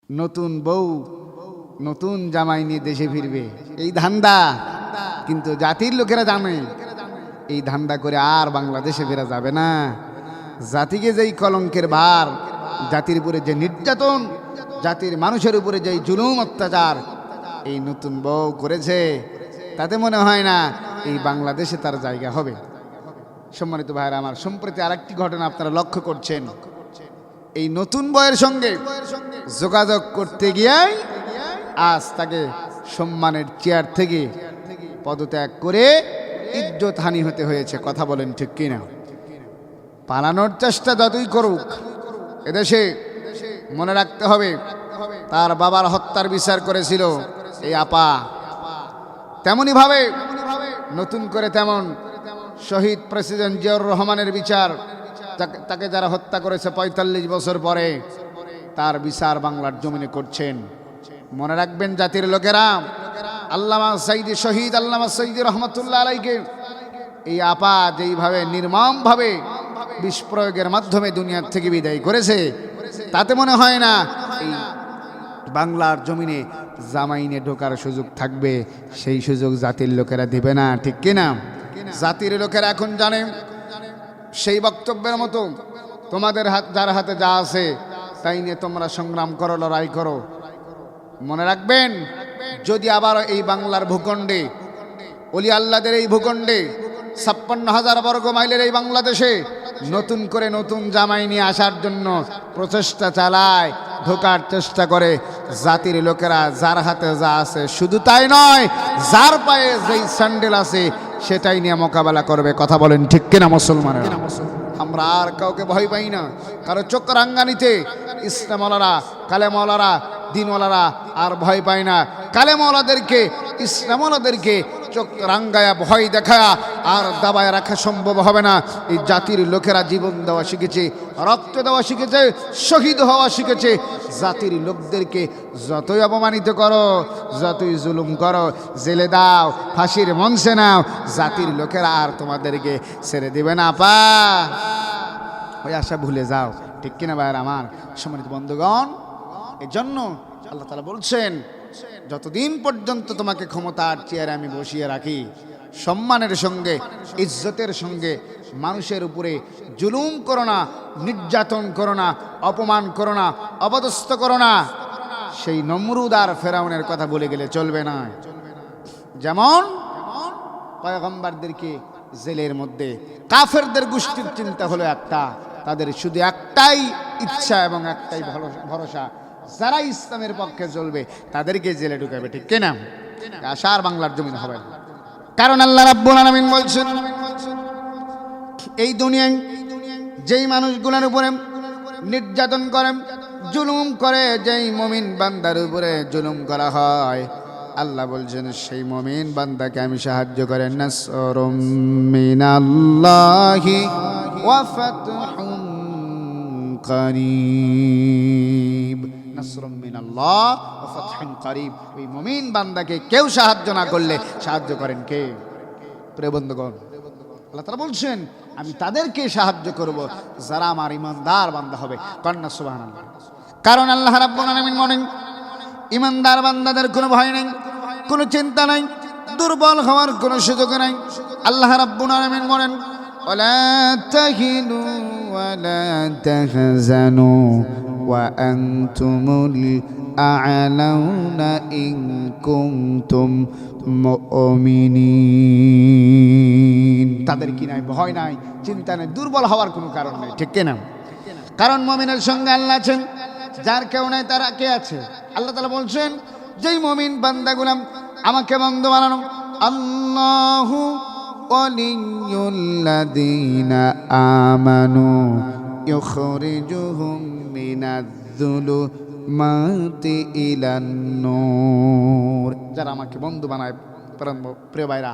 নতুন বউ নতুন জামাই নিয়ে দেশে ফিরবে, এই ধান্দা। কিন্তু জাতির লোকেরা জানে এই ধান্দা করে আর বাংলাদেশে ফেরা যাবে না। জাতিকে যেই কলঙ্কের ভার, জাতির উপরে যে নির্যাতন, জাতির মানুষের উপরে যেই জুলুম অত্যাচার এই নতুন বউ করেছে, তাতে মনে হয় না এই বাংলাদেশে তার জায়গা হবে। সম্মানিত ভাইরা আমার, সম্প্রতি আরেকটি ঘটনা আপনারা লক্ষ্য করছেন। এই নতুন বউয়ের সঙ্গে যোগাযোগ করতে গিয়েই আজ তাকে সম্মানের চেয়ার থেকে পদত্যাগ করে ইজ্জতহানি হতে হয়েছে। কথা বলেন ঠিক কিনা? পালানোর চেষ্টা যতই করুক, এদেশে মনে রাখতে হবে তার বাবার হত্যার বিচার করেছিল এই আপা, তেমনি ভাবে নতুন করে তেমন শহীদ প্রেসিডেন্ট জিয়াউর রহমানের বিচার, তাকে যারা হত্যা করেছে ৪৫ বছর পরে, তার বিচার বাংলার জমিনে করছেন। মনে রাখবেন জাতির লোকেরা, আল্লামা সাইদি শহীদ আল্লামা সাইদি রহমতুল্লাহ আলাইকে এই আপা যেইভাবে নির্মমভাবে বিষ প্রয়োগের মাধ্যমে দুনিয়ার থেকে বিদায় করেছে, তাতে মনে হয় না এই বাংলার জমিনে জামাইনে ঢোকার সুযোগ থাকবে। সেই সুযোগ জাতির লোকেরা দিবে না, ঠিক কিনা? জাতির লোকেরা এখন জানে সেই বক্তব্যের মতো তোমাদের যার হাতে যা আছে তাই নিয়ে তোমরা সংগ্রাম করো, লড়াই করো। মনে রাখবেন, যদি আবার এই বাংলার ভূখণ্ডে, অলি আল্লাদের এই ভূখণ্ডে, ৫৬,০০০ বর্গ মাইলের এই বাংলাদেশে নতুন করে নতুন জামাই নিয়ে আসার জন্য প্রচেষ্টা চালায়, ঢোকার চেষ্টা করে, জাতির লোকেরা যার হাতে যা আছে, শুধু তাই নয়, যার পায়ে যেই স্যান্ডেল আছে সেটাই নিয়ে মোকাবেলা করবে। কথা বলেন ঠিক কিনা মুসলমানের? আমরা আর কাউকে ভয় পাই না। কারো চোখ রাঙ্গানিতে ইসলামওয়ালারা, কালেমওয়ালারা, দিনওয়ালারা আর ভয় পায় না। কালেমওয়ালাদেরকে, ইসলামওয়ালাদেরকে চোখ রাঙ্গায়া ভয় দেখায়া আর দাবায় রাখা সম্ভব হবে না। এই জাতির লোকেরা জীবন দেওয়া শিখেছে, রক্ত দেওয়া শিখেছে, শহীদ হওয়া শিখেছে। জাতির লোকদেরকে যতই অপমানিত করো, যতই জুলুম করো, জেলে দাও, ফাঁসির মঞ্চে নাও, জাতির লোকেরা আর তোমাদেরকে ছেড়ে দেবে না। পা ওই আশা ভুলে যাও, ঠিক কিনা ভাইয়ের আমার? সম্মানিত বন্ধুগণ, এই জন্য আল্লাহ তাআলা বলছেন, যতদিন পর্যন্ত তোমাকে ক্ষমতার চেয়ারে আমি বসিয়ে রাখি, সম্মানের সঙ্গে, ইজ্জতের সঙ্গে মানুষের উপরে জুলুম করো না, নির্যাতন করো না, অপমান করো না, অপদস্থ করো না। সেই নমরুদ আর ফেরাউনের কথা বলে গেলে চলবে না। যেমন পয়গম্বরদেরকে জেলের মধ্যে, কাফেরদের গোষ্ঠীর চিন্তা হলো একটা, তাদের শুধু একটাই ইচ্ছা এবং একটাই ভরসা, যারা ইসলামের পক্ষে চলবে তাদেরকে জেলে ঢুকাবে, ঠিক কিনা? আশা আর বাংলার জমিন হবে। কারণ আল্লাহ রাব্বুল আলামিন বলছেন, এই দুনিয়ায় যেই মানুষগুলোর উপরে নির্যাতন করে, জুলুম করে, যেই মুমিন বান্দার উপরে জুলুম করা হয়, আল্লাহ বলছেন সেই মুমিন বান্দাকে আমি সাহায্য করে। নাসরুম মিনাল্লাহি ওয়া ফাতহুন করিব। নাসরুম মিনাল্লাহ ওয়া ফাতহুন করিব। ওই মুমিন বান্দাকে কেউ সাহায্য না করলে সাহায্য করেন কে? প্রিয় বন্ধুগণ, আল্লাহ তাআলা বলছেন আমি তাদেরকে সাহায্য করব যারা আমার ইমানদার বান্দা হবে। কন্যা সুবহানাল্লাহ। কারণ আল্লাহ রাব্বুল আলামিন বলেন, ইমানদার বান্দাদের কোনো ভয় নেই, কোনো চিন্তা নাই, দুর্বল হওয়ার কোনো সুযোগ নাই। আল্লাহ রাব্বুল আলামিন বলেন, ওয়ালা তাহিনু ওয়ালা তাহজানু ওয়া আনতুমুল আ'লাউনা ইন কুনতুম মুমিনিন। তাদের কি নাই? ভয় নাই, চিন্তা নাই, দুর্বল হওয়ার কোনো কারণ নেই, ঠিক কিনা? কারণ মুমিনের সঙ্গে আল্লাহ আছেন, যার কেউ নাই তারা কে আছে? আল্লাহ তাআলা বলছেন, যেই মুমিন বান্দাগুলো আমাকে বন্ধু বানানো, আল্লাহু ওয়ালিয়ুল্লাযীনা আমানু ইউখরিজুহুম মিনাজ-যুলুমাতি ইলান-নূর। যারা আমাকে বন্ধু বানায়, প্রিয় ভাইরা,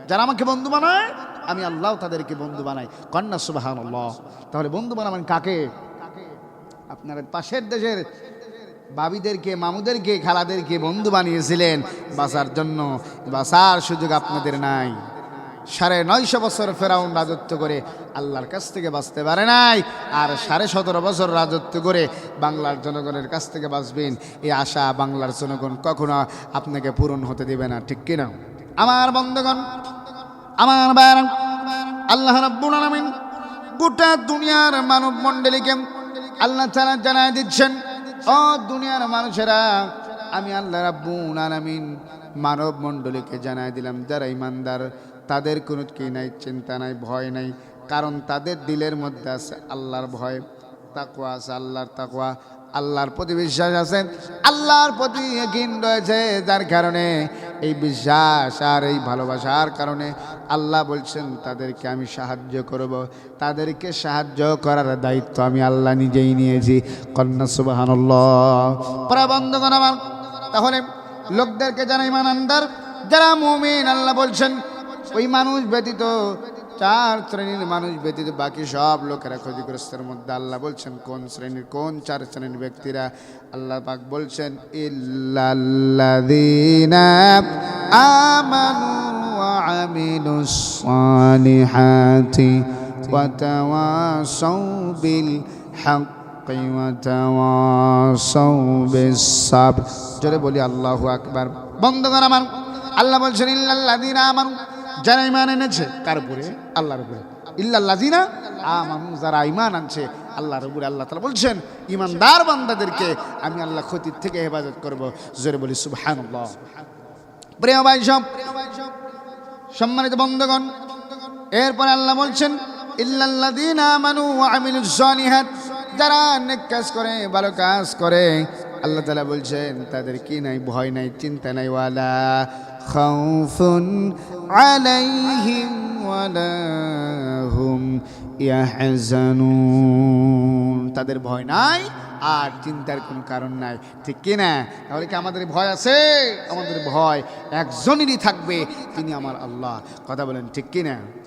যারা আমাকে বন্ধু বানায় আমি আল্লাহ তাদেরকে বন্ধু বানাই। কন্যা সুবহানাল্লাহ। তাহলে বন্ধু বানাবেন কাকে? আপনার পাশের দেশের ভাবিদেরকে, মামুদেরকে, খালাদেরকে বন্ধু বানিয়েছিলেন বাঁচার জন্য। বাঁচার সুযোগ আপনাদের নাই। 950 বছর ফেরাউন রাজত্ব করে আল্লাহর কাছ থেকে বাঁচতে পারে নাই, আর 17.5 বছর রাজত্ব করে বাংলার জনগণের কাছ থেকে বাঁচবেন, এই আশা বাংলার জনগণ কখনো আপনাকে পূরণ হতে দেবে না, ঠিক কিনা? আমার বন্ধুগণ, আমার ভাইরা, আল্লাহ রাব্বুল আলামিন গোটা দুনিয়ার মানব মণ্ডলীকে আল্লাহ তাআলা জানায় দিচ্ছেন, ও দুনিয়ার মানুষেরা, আমি আল্লাহ রাব্বুল আলামিন মানব মণ্ডলীকে জানায় দিলাম, যারা ইমানদার তাদের কোনো কি নাই, চিন্তা নাই, ভয় নাই, কারণ তাদের দিলের মধ্যে আছে আল্লাহর ভয়, তাকওয়া আছে, আল্লাহর তাকওয়া, আল্লাহর প্রতি বিশ্বাস আছে, আল্লাহর প্রতি ইয়াকিন রয়েছে, যার কারণে এই বিশ্বাস আর এই ভালোবাসার কারণে আল্লাহ বলছেন তাদেরকে আমি সাহায্য করব, তাদেরকে সাহায্য করার দায়িত্ব আমি আল্লাহ নিজেই নিয়েছি। কন্যা সুবহানাল্লাহ। প্রিয় বন্ধুগণ আমার, তাহলে লোকদেরকে যারা ঈমানদার, যারা মুমিন, আল্লাহ বলছেন ওই মানুষ ব্যতীত, 4 শ্রেণীর মানুষ ব্যতীত বাকি সব লোকেরা ক্ষতিগ্রস্তের মধ্যে। আল্লাহ বলছেন কোন শ্রেণীর, কোন 4 শ্রেণীর ব্যক্তিরা? আল্লাহ পাক বলছেন ইল্লাল্লাযীনা আমানু ওয়া আমিলুস সালিহাতি ওয়া তাওয়াসাউ বিল হাক্কি ওয়া তাওয়াসাউ বিস সাবর। জোরে বলি আল্লাহু আকবার। বন্ধুগণ আমার, আল্লাহ বলছেন ইল্লাল্লাযীনা আমানু, যারা ঈমান এনেছে, কার উপরে? আল্লাহর উপরে। ইল্লাল্লাযীনা আমানু, যারা ঈমান আনছে আল্লাহর উপরে। আল্লাহ তাআলা বলছেন ঈমানদার বান্দাদেরকে আমি আল্লাহ ক্ষতির থেকে হেফাজত করব। জোরে বলি সুবহানাল্লাহ। প্রিয় ভাই সব, সম্মানিত বন্ধুগণ, এরপরে আল্লাহ বলছেন ইল্লাল্লাযীনা আমানু ওয়া আমিলুস সালিহাত, যারা নেক কাজ করে, ভালো কাজ করে, আল্লাহ তাআলা বলছেন তাদের কি নাই, ভয় নাই, চিন্তা নাই, ওয়ালা খাউফুন আলাইহিম ওয়ালা হুম ইয়াহজানুন, তাদের ভয় নাই আর চিন্তার কোনো কারণ নাই, ঠিক কি না? তাহলে কি আমাদের ভয় আছে? আমাদের ভয় একজনেরই থাকবে, তিনি আমার আল্লাহ। কথা বলেন ঠিক কি না?